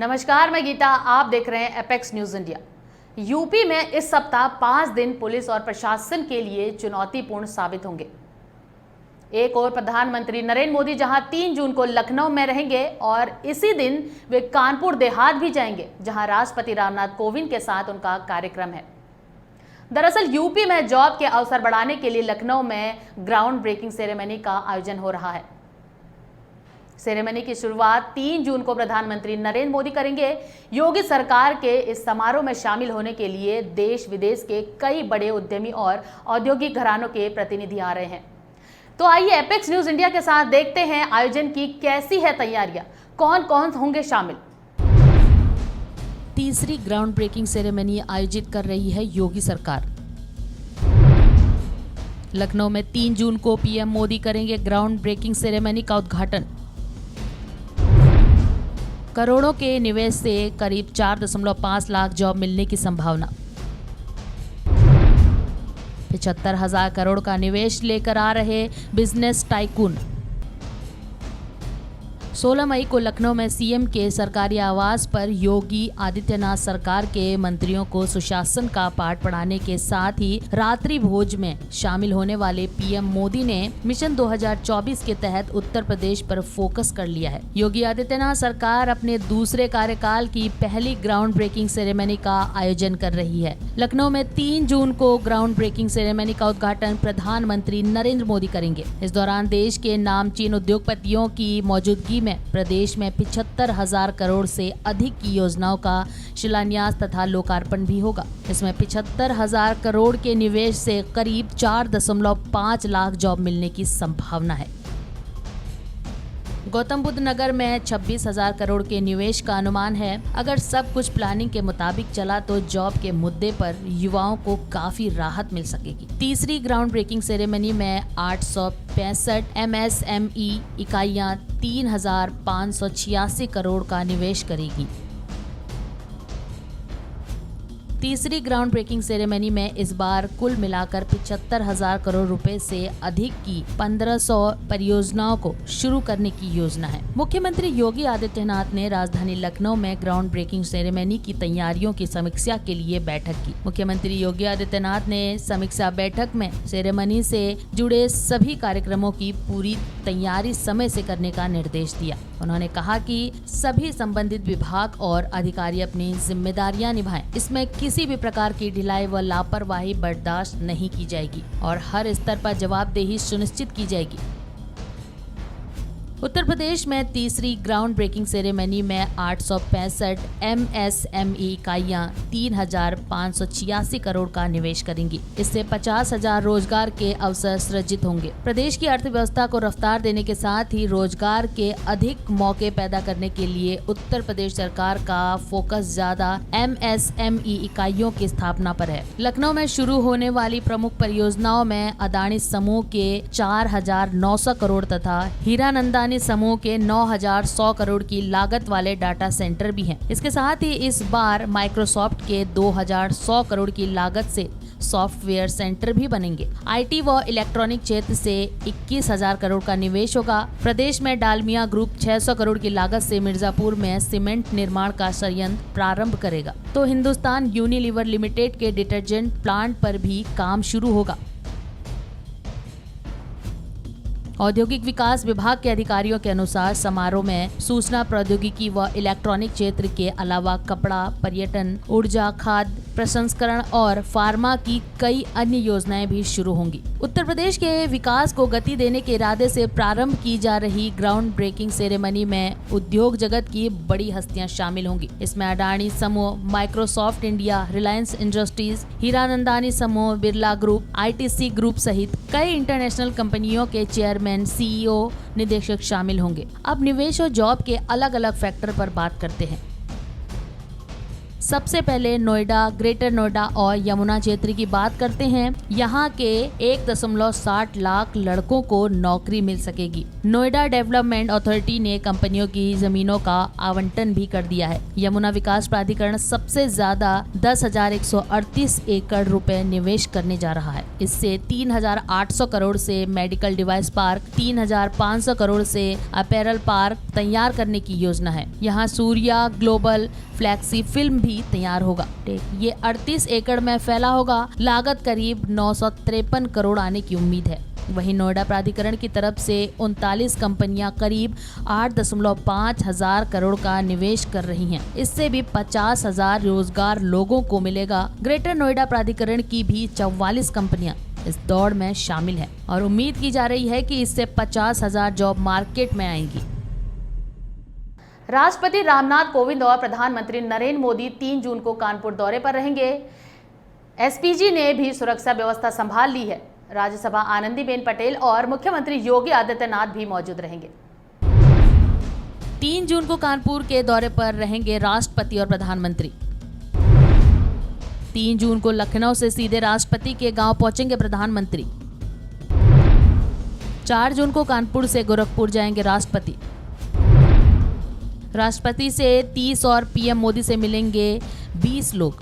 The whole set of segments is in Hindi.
नमस्कार, मैं गीता। आप देख रहे हैं एपेक्स न्यूज इंडिया। यूपी में इस सप्ताह 5 दिन पुलिस और प्रशासन के लिए चुनौतीपूर्ण साबित होंगे। एक और प्रधानमंत्री नरेंद्र मोदी जहां 3 जून को लखनऊ में रहेंगे और इसी दिन वे कानपुर देहात भी जाएंगे, जहां राष्ट्रपति रामनाथ कोविंद के साथ उनका कार्यक्रम है। दरअसल यूपी में जॉब के अवसर बढ़ाने के लिए लखनऊ में ग्राउंड ब्रेकिंग सेरेमनी का आयोजन हो रहा है। सेरेमनी की शुरुआत 3 जून को प्रधानमंत्री नरेंद्र मोदी करेंगे। योगी सरकार के इस समारोह में शामिल होने के लिए देश विदेश के कई बड़े उद्यमी और औद्योगिक घरानों के प्रतिनिधि आ रहे हैं। तो आइए एपेक्स न्यूज इंडिया के साथ देखते हैं आयोजन की कैसी है तैयारियां, कौन कौन होंगे शामिल। तीसरी ग्राउंड ब्रेकिंग सेरेमनी आयोजित कर रही है योगी सरकार। लखनऊ में 3 जून को पीएम मोदी करेंगे ग्राउंड ब्रेकिंग सेरेमनी का उद्घाटन। करोड़ों के निवेश से करीब 4.5 लाख जॉब मिलने की संभावना। 75,000 करोड़ का निवेश लेकर आ रहे बिजनेस टाइकून। 16 मई को लखनऊ में सीएम के सरकारी आवास पर योगी आदित्यनाथ सरकार के मंत्रियों को सुशासन का पाठ पढ़ाने के साथ ही रात्रि भोज में शामिल होने वाले पीएम मोदी ने मिशन 2024 के तहत उत्तर प्रदेश पर फोकस कर लिया है। योगी आदित्यनाथ सरकार अपने दूसरे कार्यकाल की पहली ग्राउंड ब्रेकिंग सेरेमनी का आयोजन कर रही है। लखनऊ में 3 जून को ग्राउंड ब्रेकिंग सेरेमनी का उद्घाटन प्रधानमंत्री नरेंद्र मोदी करेंगे। इस दौरान देश के नामचीन उद्योगपतियों की मौजूदगी में प्रदेश में 75,000 करोड़ से अधिक की योजनाओं का शिलान्यास तथा लोकार्पण भी होगा। इसमें 75,000 करोड़ के निवेश से करीब 4.5 लाख जॉब मिलने की संभावना है। गौतम बुद्ध नगर में 26,000 करोड़ के निवेश का अनुमान है। अगर सब कुछ प्लानिंग के मुताबिक चला तो जॉब के मुद्दे पर युवाओं को काफी राहत मिल सकेगी। तीसरी ग्राउंड ब्रेकिंग सेरेमनी में 865 MSME इकाइयां 3,586 करोड़ का निवेश करेगी। तीसरी ग्राउंड ब्रेकिंग सेरेमनी में इस बार कुल मिलाकर 75,000 करोड़ रुपए से अधिक की 1,500 परियोजनाओं को शुरू करने की योजना है। मुख्यमंत्री योगी आदित्यनाथ ने राजधानी लखनऊ में ग्राउंड ब्रेकिंग सेरेमनी की तैयारियों की समीक्षा के लिए बैठक की। मुख्यमंत्री योगी आदित्यनाथ ने समीक्षा बैठक में सेरेमनी से जुड़े सभी कार्यक्रमों की पूरी तैयारी समय से करने का निर्देश दिया। उन्होंने कहा कि सभी संबंधित विभाग और अधिकारी अपनी जिम्मेदारियां निभाएं। इसमें किसी भी प्रकार की ढिलाई व लापरवाही बर्दाश्त नहीं की जाएगी और हर स्तर पर जवाबदेही सुनिश्चित की जाएगी। उत्तर प्रदेश में तीसरी ग्राउंड ब्रेकिंग सेरेमनी में 865 MSME इकाइयां 3,586 करोड़ का निवेश करेंगी। इससे 50,000 रोजगार के अवसर सृजित होंगे। प्रदेश की अर्थव्यवस्था को रफ्तार देने के साथ ही रोजगार के अधिक मौके पैदा करने के लिए उत्तर प्रदेश सरकार का फोकस ज्यादा MSME इकाइयों की स्थापना पर है। लखनऊ में शुरू होने वाली प्रमुख परियोजनाओं में अदानी समूह के 4,900 करोड़ तथा हीरानंदानी समूह के 9,100 करोड़ की लागत वाले डाटा सेंटर भी हैं। इसके साथ ही इस बार माइक्रोसॉफ्ट के 2,100 करोड़ की लागत से सॉफ्टवेयर सेंटर भी बनेंगे। आईटी व इलेक्ट्रॉनिक क्षेत्र से 21,000 करोड़ का निवेश होगा। प्रदेश में डालमिया ग्रुप 600 करोड़ की लागत से मिर्जापुर में सीमेंट निर्माण का संयंत्र प्रारंभ करेगा। तो हिंदुस्तान यूनिलीवर लिमिटेड के डिटर्जेंट प्लांट पर भी काम शुरू होगा। औद्योगिक विकास विभाग के अधिकारियों के अनुसार समारोह में सूचना प्रौद्योगिकी व इलेक्ट्रॉनिक क्षेत्र के अलावा कपड़ा, पर्यटन, ऊर्जा, खाद्य प्रसंस्करण और फार्मा की कई अन्य योजनाएं भी शुरू होंगी। उत्तर प्रदेश के विकास को गति देने के इरादे से प्रारंभ की जा रही ग्राउंड ब्रेकिंग सेरेमनी में उद्योग जगत की बड़ी हस्तियां शामिल होंगी। इसमें अडानी समूह, Microsoft India, Reliance industries, Hiranandani समूह, बिरला ग्रुप, ITC ग्रुप सहित कई इंटरनेशनल कंपनियों के चेयरमैन, CEO, निदेशक शामिल होंगे। अब निवेश और जॉब के अलग अलग फैक्टर पर बात करते हैं। सबसे पहले नोएडा, ग्रेटर नोएडा और यमुना क्षेत्र की बात करते हैं। यहाँ के 1.60 लाख लड़कों को नौकरी मिल सकेगी। नोएडा डेवलपमेंट अथॉरिटी ने कंपनियों की जमीनों का आवंटन भी कर दिया है। यमुना विकास प्राधिकरण सबसे ज्यादा 10,138 एकड़ रुपए निवेश करने जा रहा है। इससे 3,800 करोड़ से मेडिकल डिवाइस पार्क, 3,500 करोड़ से अपैरल पार्क तैयार करने की योजना है। यहाँ सूर्या ग्लोबल फ्लैक्सी फिल्म भी तैयार होगा। ये 38 एकड़ में फैला होगा। लागत करीब 953 करोड़ आने की उम्मीद है। वहीं नोएडा प्राधिकरण की तरफ से 39 कंपनियां करीब 8.5 हजार करोड़ का निवेश कर रही हैं। इससे भी 50,000 रोजगार लोगों को मिलेगा। ग्रेटर नोएडा प्राधिकरण की भी 44 कंपनियां इस दौड़ में शामिल हैं और उम्मीद की जा रही है कि इससे 50,000 जॉब मार्केट में आएंगी। राष्ट्रपति रामनाथ कोविंद और प्रधानमंत्री नरेंद्र मोदी 3 जून को कानपुर दौरे पर रहेंगे। एसपीजी ने भी सुरक्षा व्यवस्था संभाल ली है। राज्यसभा आनंदीबेन पटेल और मुख्यमंत्री योगी आदित्यनाथ भी मौजूद रहेंगे। 3 जून को कानपुर के दौरे पर रहेंगे राष्ट्रपति और प्रधानमंत्री। 3 जून को लखनऊ से सीधे राष्ट्रपति के गांव पहुंचेंगे प्रधानमंत्री। 4 जून को कानपुर से गोरखपुर जाएंगे राष्ट्रपति। राष्ट्रपति से 30 और पीएम मोदी से मिलेंगे 20 लोग।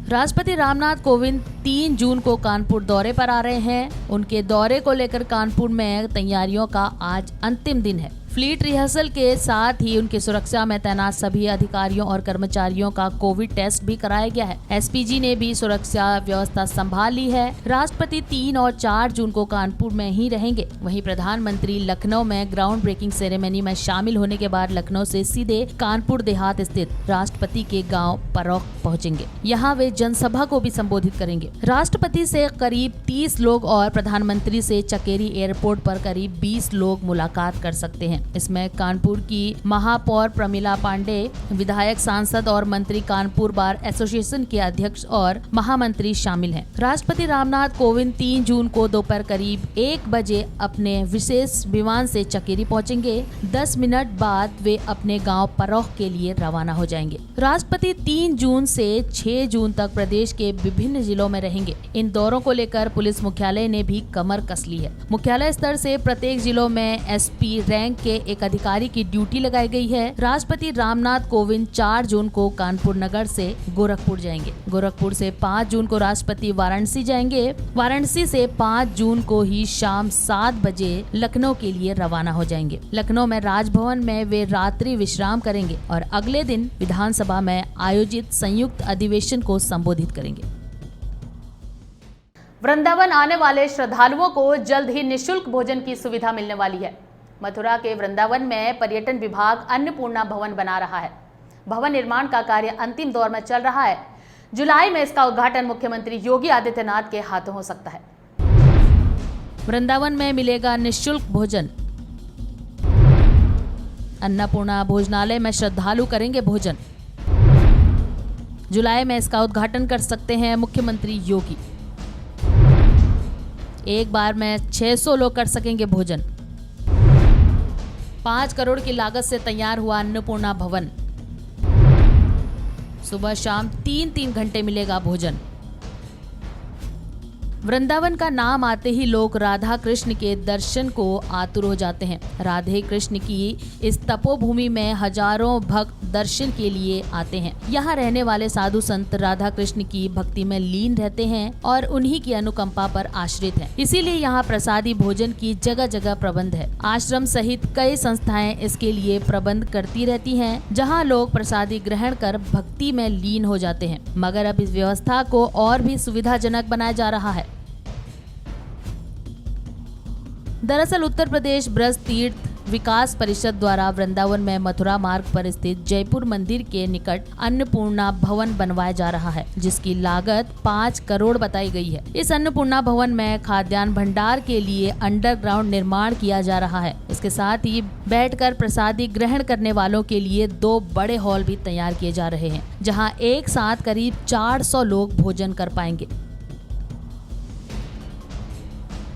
राष्ट्रपति रामनाथ कोविंद 3 जून को कानपुर दौरे पर आ रहे हैं। उनके दौरे को लेकर कानपुर में तैयारियों का आज अंतिम दिन है। फ्लीट रिहर्सल के साथ ही उनकी सुरक्षा में तैनात सभी अधिकारियों और कर्मचारियों का कोविड टेस्ट भी कराया गया है। एसपीजी ने भी सुरक्षा व्यवस्था संभाल ली है। राष्ट्रपति 3 और 4 जून को कानपुर में ही रहेंगे। वहीं प्रधानमंत्री लखनऊ में ग्राउंड ब्रेकिंग सेरेमनी में शामिल होने के बाद लखनऊ से सीधे कानपुर देहात स्थित राष्ट्रपति के गाँव परौख पहुँचेंगे। यहाँ वे जनसभा को भी संबोधित करेंगे। राष्ट्रपति से करीब 30 लोग और प्रधानमंत्री से चकेरी एयरपोर्ट पर करीब 20 लोग मुलाकात कर सकते हैं। इसमें कानपुर की महापौर प्रमिला पांडे, विधायक, सांसद और मंत्री, कानपुर बार एसोसिएशन के अध्यक्ष और महामंत्री शामिल हैं। राष्ट्रपति रामनाथ कोविंद 3 जून को दोपहर करीब 1 बजे अपने विशेष विमान से चकेरी पहुंचेंगे। 10 मिनट बाद वे अपने गांव परौख के लिए रवाना हो जाएंगे। राष्ट्रपति 3 जून से 6 जून तक प्रदेश के विभिन्न जिलों में रहेंगे। इन दौरों को लेकर पुलिस मुख्यालय ने भी कमर कस ली है। मुख्यालय स्तर से प्रत्येक जिलों में एसपी रैंक के एक अधिकारी की ड्यूटी लगाई गई है। राष्ट्रपति रामनाथ कोविंद 4 जून को कानपुर नगर से गोरखपुर जाएंगे। गोरखपुर से 5 जून को राष्ट्रपति वाराणसी जाएंगे। वाराणसी से 5 जून को ही शाम 7 बजे लखनऊ के लिए रवाना हो जाएंगे। लखनऊ में राजभवन में वे रात्रि विश्राम करेंगे और अगले दिन विधानसभा में आयोजित संयुक्त अधिवेशन को संबोधित करेंगे। वृंदावन आने वाले श्रद्धालुओं को जल्द ही निःशुल्क भोजन की सुविधा मिलने वाली है। मथुरा के वृंदावन में पर्यटन विभाग अन्नपूर्णा भवन बना रहा है। भवन निर्माण का कार्य अंतिम दौर में चल रहा है। जुलाई में इसका उद्घाटन मुख्यमंत्री योगी आदित्यनाथ के हाथों हो सकता है। वृंदावन में मिलेगा निःशुल्क भोजन। अन्नपूर्णा भोजनालय में श्रद्धालु करेंगे भोजन। जुलाई में इसका उद्घाटन कर सकते हैं मुख्यमंत्री योगी। एक बार में 600 लोग कर सकेंगे भोजन। 5 करोड़ की लागत से तैयार हुआ अन्नपूर्णा भवन। सुबह शाम 3-3 घंटे मिलेगा भोजन। वृंदावन का नाम आते ही लोग राधा कृष्ण के दर्शन को आतुर हो जाते हैं। राधे कृष्ण की इस तपोभूमि में हजारों भक्त दर्शन के लिए आते हैं। यहाँ रहने वाले साधु संत राधा कृष्ण की भक्ति में लीन रहते हैं और उन्हीं की अनुकंपा पर आश्रित हैं। इसीलिए यहाँ प्रसादी भोजन की जगह जगह प्रबंध है। आश्रम सहित कई संस्थाएं इसके लिए प्रबंध करती रहती हैं, जहाँ लोग प्रसादी ग्रहण कर भक्ति में लीन हो जाते हैं। मगर अब इस व्यवस्था को और भी सुविधाजनक बनाया जा रहा है। दरअसल उत्तर प्रदेश ब्रज तीर्थ विकास परिषद द्वारा वृंदावन में मथुरा मार्ग पर स्थित जयपुर मंदिर के निकट अन्नपूर्णा भवन बनवाया जा रहा है, जिसकी लागत 5 करोड़ बताई गई है। इस अन्नपूर्णा भवन में खाद्यान्न भंडार के लिए अंडरग्राउंड निर्माण किया जा रहा है। इसके साथ ही बैठकर प्रसादी ग्रहण करने वालों के लिए 2 बड़े हॉल भी तैयार किए जा रहे हैं, जहाँ एक साथ करीब 400 लोग भोजन कर पाएंगे।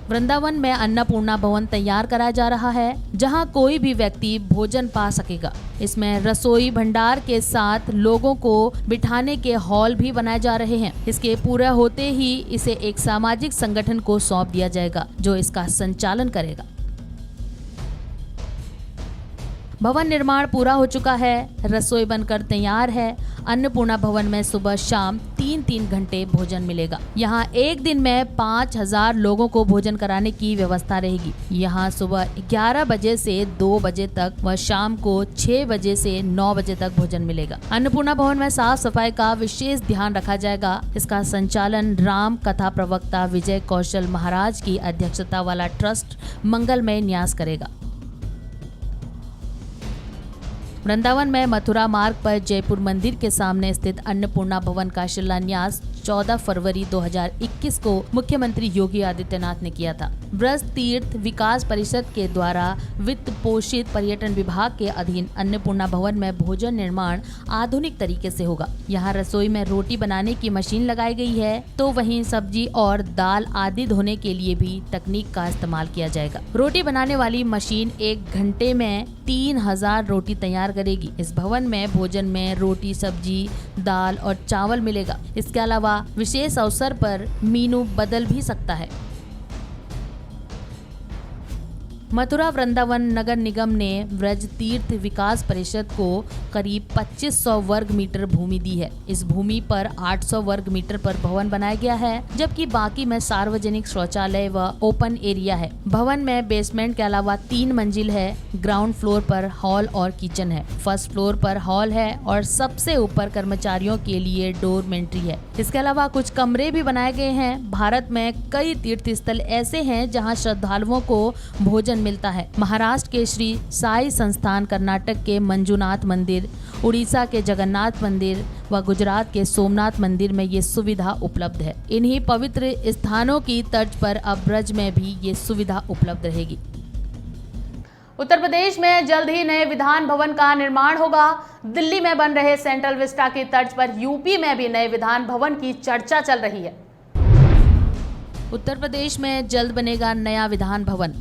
वृंदावन में अन्नपूर्णा भवन तैयार कराया जा रहा है, जहां कोई भी व्यक्ति भोजन पा सकेगा। इसमें रसोई भंडार के साथ लोगों को बिठाने के हॉल भी बनाए जा रहे हैं। इसके पूरा होते ही इसे एक सामाजिक संगठन को सौंप दिया जाएगा, जो इसका संचालन करेगा। भवन निर्माण पूरा हो चुका है, रसोई बनकर तैयार है। अन्नपूर्णा भवन में सुबह शाम 3-3 घंटे भोजन मिलेगा। यहाँ एक दिन में 5000 लोगों को भोजन कराने की व्यवस्था रहेगी। यहाँ सुबह 11 बजे से 2 बजे तक व शाम को 6 बजे से 9 बजे तक भोजन मिलेगा। अन्नपूर्णा भवन में साफ सफाई का विशेष ध्यान रखा जाएगा। इसका संचालन राम कथा प्रवक्ता विजय कौशल महाराज की अध्यक्षता वाला ट्रस्ट मंगलमय न्यास करेगा। वृंदावन में मथुरा मार्ग पर जयपुर मंदिर के सामने स्थित अन्नपूर्णा भवन का शिलान्यास 14 फरवरी 2021 को मुख्यमंत्री योगी आदित्यनाथ ने किया था। ब्रज तीर्थ विकास परिषद के द्वारा वित्त पोषित पर्यटन विभाग के अधीन अन्नपूर्णा भवन में भोजन निर्माण आधुनिक तरीके से होगा। यहाँ रसोई में रोटी बनाने की मशीन लगाई गई है, तो वहीं सब्जी और दाल आदि धोने के लिए भी तकनीक का इस्तेमाल किया जाएगा। रोटी बनाने वाली मशीन 1 घंटे में 3000 रोटी तैयार करेगी। इस भवन में भोजन में रोटी, सब्जी, दाल और चावल मिलेगा। इसके अलावा विशेष अवसर पर मेनू बदल भी सकता है। मथुरा वृंदावन नगर निगम ने ब्रज तीर्थ विकास परिषद को करीब 2500 वर्ग मीटर भूमि दी है। इस भूमि पर 800 वर्ग मीटर पर भवन बनाया गया है, जबकि बाकी में सार्वजनिक शौचालय व ओपन एरिया है। भवन में बेसमेंट के अलावा 3 मंजिल है। ग्राउंड फ्लोर पर हॉल और किचन है। फर्स्ट फ्लोर पर हॉल है और सबसे ऊपर कर्मचारियों के लिए डोरमेंट्री है। इसके अलावा कुछ कमरे भी बनाए गए हैं। भारत में कई तीर्थ स्थल ऐसे हैं जहाँ श्रद्धालुओं को भोजन मिलता है। महाराष्ट्र के श्री साई संस्थान, कर्नाटक के मंजुनाथ मंदिर, उड़ीसा के जगन्नाथ मंदिर व गुजरात के सोमनाथ मंदिर में ये सुविधा उपलब्ध है। इन्हीं पवित्र स्थानों की तर्ज पर अब ब्रज में भी ये सुविधा उपलब्ध रहेगी। उत्तर प्रदेश में जल्द ही नए विधान भवन का निर्माण होगा। दिल्ली में बन रहे सेंट्रल विस्टा की तर्ज पर यूपी में भी नए विधान भवन की चर्चा चल रही है। उत्तर प्रदेश में जल्द बनेगा नया विधान भवन।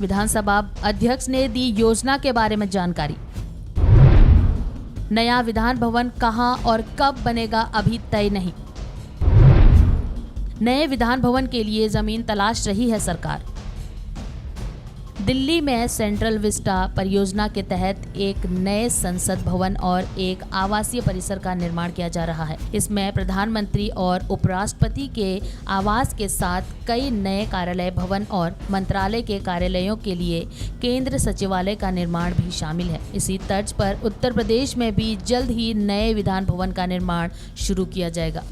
विधानसभा अध्यक्ष ने दी योजना के बारे में जानकारी। नया विधान भवन कहां और कब बनेगा अभी तय नहीं। नए विधान भवन के लिए जमीन तलाश रही है सरकार। दिल्ली में सेंट्रल विस्टा परियोजना के तहत एक नए संसद भवन और एक आवासीय परिसर का निर्माण किया जा रहा है। इसमें प्रधानमंत्री और उपराष्ट्रपति के आवास के साथ कई नए कार्यालय भवन और मंत्रालय के कार्यालयों के लिए केंद्र सचिवालय का निर्माण भी शामिल है। इसी तर्ज पर उत्तर प्रदेश में भी जल्द ही नए विधान भवन का निर्माण शुरू किया जाएगा।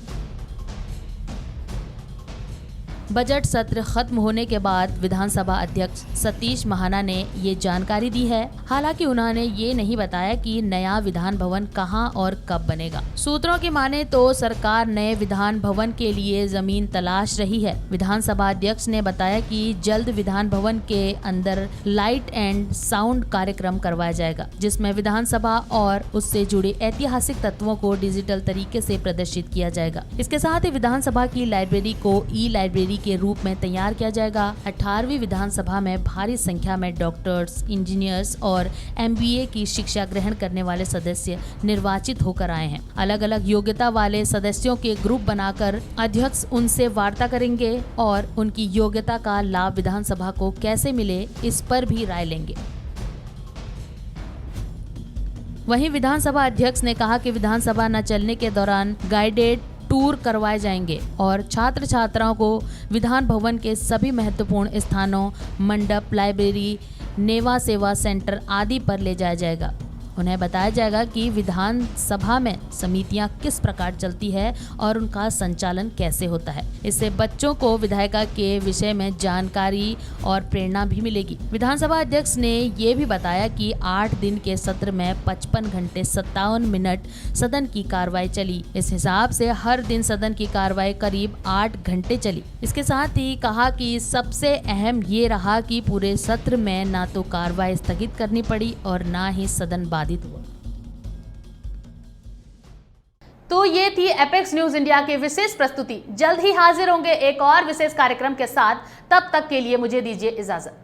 बजट सत्र खत्म होने के बाद विधानसभा अध्यक्ष सतीश महाना ने ये जानकारी दी है। हालांकि उन्होंने ये नहीं बताया कि नया विधान भवन कहां और कब बनेगा। सूत्रों की माने तो सरकार नए विधान भवन के लिए जमीन तलाश रही है। विधानसभा अध्यक्ष ने बताया कि जल्द विधान भवन के अंदर लाइट एंड साउंड कार्यक्रम करवाया जाएगा, जिसमें विधानसभा और उससे जुड़े ऐतिहासिक तत्वों को डिजिटल तरीके से प्रदर्शित किया जाएगा। इसके साथ ही विधानसभा की लाइब्रेरी को ई लाइब्रेरी के रूप में तैयार किया जाएगा। 18वीं विधानसभा में भारी संख्या में डॉक्टर्स, इंजीनियर्स और MBA की शिक्षा ग्रहण करने वाले सदस्य निर्वाचित होकर आए हैं। अलग अलग योग्यता वाले सदस्यों के ग्रुप बनाकर अध्यक्ष उनसे वार्ता करेंगे और उनकी योग्यता का लाभ विधानसभा को कैसे मिले, इस पर भी राय लेंगे। वहीं विधानसभा अध्यक्ष ने कहा कि विधानसभा न चलने के दौरान गाइडेड टूर करवाए जाएंगे और छात्र छात्राओं को विधान भवन के सभी महत्वपूर्ण स्थानों, मंडप, लाइब्रेरी, नेवा सेवा सेंटर आदि पर ले जाया जाएगा। उन्हें बताया जाएगा कि विधान सभा में समितियां किस प्रकार चलती है और उनका संचालन कैसे होता है। इससे बच्चों को विधायिका के विषय में जानकारी और प्रेरणा भी मिलेगी। विधानसभा अध्यक्ष ने ये भी बताया कि 8 दिन के सत्र में 55 घंटे 57 मिनट सदन की कार्रवाई चली। इस हिसाब से हर दिन सदन की कार्रवाई करीब 8 घंटे चली। इसके साथ ही कहा कि सबसे अहम ये रहा कि पूरे सत्र में ना तो कार्रवाई स्थगित करनी पड़ी और ना ही सदन बाधित हुआ। तो ये थी एपेक्स न्यूज इंडिया की विशेष प्रस्तुति। जल्द ही हाजिर होंगे एक और विशेष कार्यक्रम के साथ। तब तक के लिए मुझे दीजिए इजाजत।